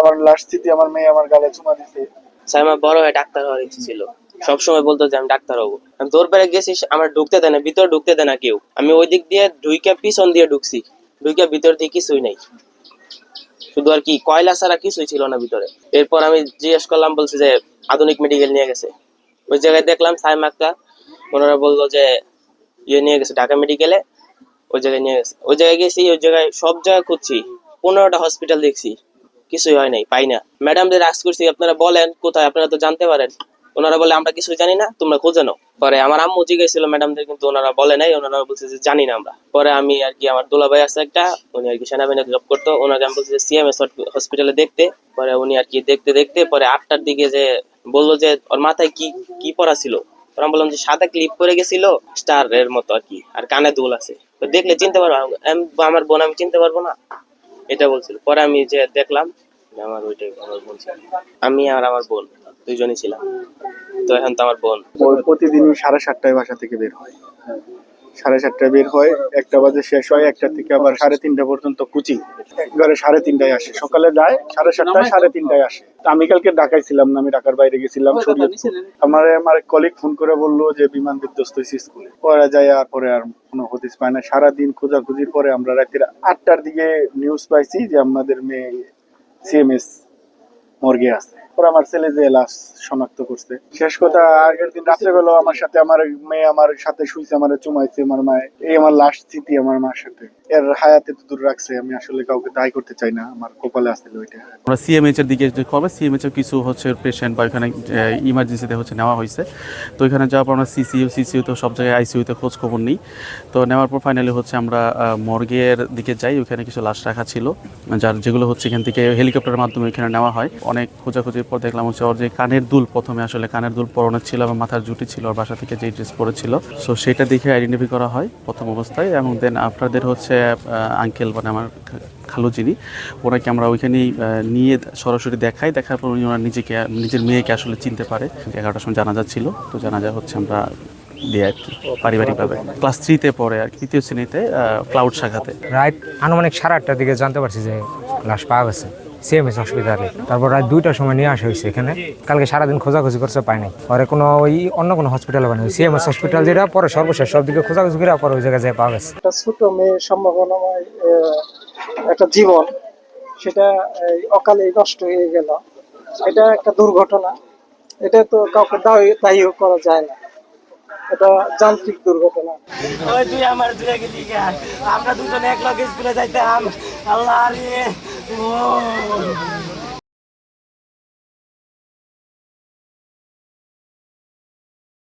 আমার লাস্ট স্মৃতি আমার মেয়ে আমার গালে চুমা দিছে। সাইমা বড় হয়ে ডাক্তার হওয়ার ইচ্ছে ছিল, সবসময় বলতো যে আমি ডাক্তার হবো। আমি দৌড় পেরে গেছি, আমার ঢুকতে দেয় না, ভিতরে ঢুকতে দেয় না কেউ। আমি ওই দিক দিয়ে ঢুইকা পিছন দিয়ে ঢুকছি, ঢুইকা ভিতর দিয়ে কিছুই নাই, শুধু আর কি কয়লা ছাড়া কিছুই ছিল না ভিতরে। এরপর আমি জিজ্ঞেস করলাম, বলছে যে আধুনিক মেডিকেল নিয়ে গেছে। ওই জায়গায় দেখলাম সাইমাকটা, ওনারা বললো যে ইয়ে নিয়ে গেছে ঢাকা মেডিকেলে, ওই জায়গায় নিয়ে গেছে। ওই জায়গায় গেছি, ওই জায়গায় সব জায়গায় খুঁজছি, 15টা হসপিটাল দেখছি, কিছুই হয় নাই, পাই না। ম্যাডামদের আস্ক করছি আপনারা বলেন কোথায়, আপনারা তো জানতে পারেন। ওনারা বলে আমরা কিছুই জানি না, তোমরা খুঁজে নাও। পরে আমার আম্মু জিজ্ঞেসছিল ম্যাডামদের, কিন্তু ওনারা বলে নাই, ওনারা বলছে যে জানি না আমরা। পরে আমি আর কি, আমার দুলাভাই আছে একটা, উনি আর কি সেনাবাহিনীতে জব করতো, ওনাকে আমি বলছি যে সিএমএস হসপিটালে দেখতে। পরে উনি আর কি দেখতে দেখতে পরে 8টার দিকে যে বললো যে ওর মাথায় কি কি পড়া ছিল। আমি বললাম যে সাদা ক্লিপ পরে গেছিল স্টার এর মতো আর কি, আর কানে দুল আছে, তো দেখলে চিনতে পারবো। আমার বোন আমি চিনতে পারবো না, এটা বলছিল। পরে আমি যে দেখলাম আমার ওইটাই আমার বোন ছিল, আমি আর আমার বোন দুইজনই ছিলাম। তো এখন তো আমার বোন। প্রতিদিনই 7:30টায় বাসা থেকে বের হয়, 7:30টায় বের হয়, 1টা বাজে শেষ হয়, 1টা থেকে আবার 3:30 পর্যন্ত কোচিং। একবারে 3:30টায় আসে, সকালে যায় 7:30টায়, 3:30টায় আসে। আমি কালকে ঢাকায় ছিলাম না, আমি ঢাকার বাইরে গেছিলাম। আমার কলিগ ফোন করে বললো যে বিমান বিধ্বস্ত হয়েছে স্কুলে। পরে যায়, আর পরে আর কোনো হদিস পায় না। সারাদিন খোঁজাখুঁজির পরে আমরা রাতের 8টার দিকে নিউজ পাইছি যে আমাদের মেয়ে সিএমএস মর্গে আছে। পরে আমার ছেলে যে লাশ শনাক্ত করছে। শেষ কথা, আগের দিন রাত্রেবেলা আমার সাথে আমার মেয়ে আমার সাথে শুইছে, আমার চুমাইছে আমার মায়ে। এই আমার লাস্ট স্মৃতি আমার মার সাথে। এর হায়াতে তো দূর রাখছে, আমি আসলে কাউকে দায়ী করতে চাই না, আমার কপালে আসছিল ওইটা। আমরা সিএমএইচ এর দিকে যে খবর, সিএমএইচ এর কিছু হচ্ছে পেশেন্ট বা এখানে ইমার্জেন্সিতে হচ্ছে নেওয়া হয়েছে। তো এখানে যাওয়ার পর আমরা সিসিইউ তো সব জায়গায় আইসিইউতে খোঁজ খবর নিই। তো নেওয়ার পর ফাইনালি হচ্ছে আমরা মর্গের দিকে যাই, ওখানে কিছু লাশ রাখা ছিল, যেগুলো হচ্ছে এখান থেকে হেলিকপ্টারের মাধ্যমে এখানে নেওয়া হয়। অনেক খোঁজাখুঁজির পর দেখলাম হচ্ছে ওর যে কানের দুল, প্রথমে আসলে কানের দুল পরনের ছিল এবং মাথার জুটি ছিল, ওর বাসা থেকে যেই ড্রেস পরেছিল, সো সেটা দেখে আইডেন্টিফাই করা হয় প্রথম অবস্থায়। এবং দেন আফটারদের হচ্ছে আঙ্কেল মানে আমার খালু যিনি, ওনাকে আমরা ওইখানেই নিয়ে সরাসরি দেখার পর উনি ওনার নিজের মেয়েকে আসলে চিনতে পারে। 11টার সময় জানাজা ছিল, তো জানাজা হচ্ছে আমরা দিয়ে আর কি পারিবারিকভাবে। ক্লাস 3-তে পড়ে আর কি, 3য় শ্রেণীতে, ক্লাউড শাখাতে। রাত আনুমানিক 8:30টার দিকে জানতে পারছি যে লাশ পাওয়া গেছে সিএমএস হসপিটালে। তারপর রাত 2টার সময় নিয়ে আসা হয়েছে এখানে। কালকে সারাদিন খোঁজাখুঁজি করছে, পাই নাই। পরে কোনো ওই অন্য কোনো হসপিটালে পাই নাই, সিএমএস হসপিটাল যেটা পরে সর্বশেষ সব দিকে খোঁজাখুঁজি করে পরে ওই জায়গায় পাওয়া গেছে। একটা ছোট মেয়ের সম্ভাবনাময় একটা জীবন, সেটা অকালে নষ্ট হয়ে গেল। এটা একটা দুর্ঘটনা, এটা তো কাউকে দায়ীও করা যায় না, এটা যান্ত্রিক দুর্ঘটনা। ওই তুই আমার দূরে গেলি, আমরা দুজনে এক লগে স্কুলে যাইতাম। আল্লাহ রে, ও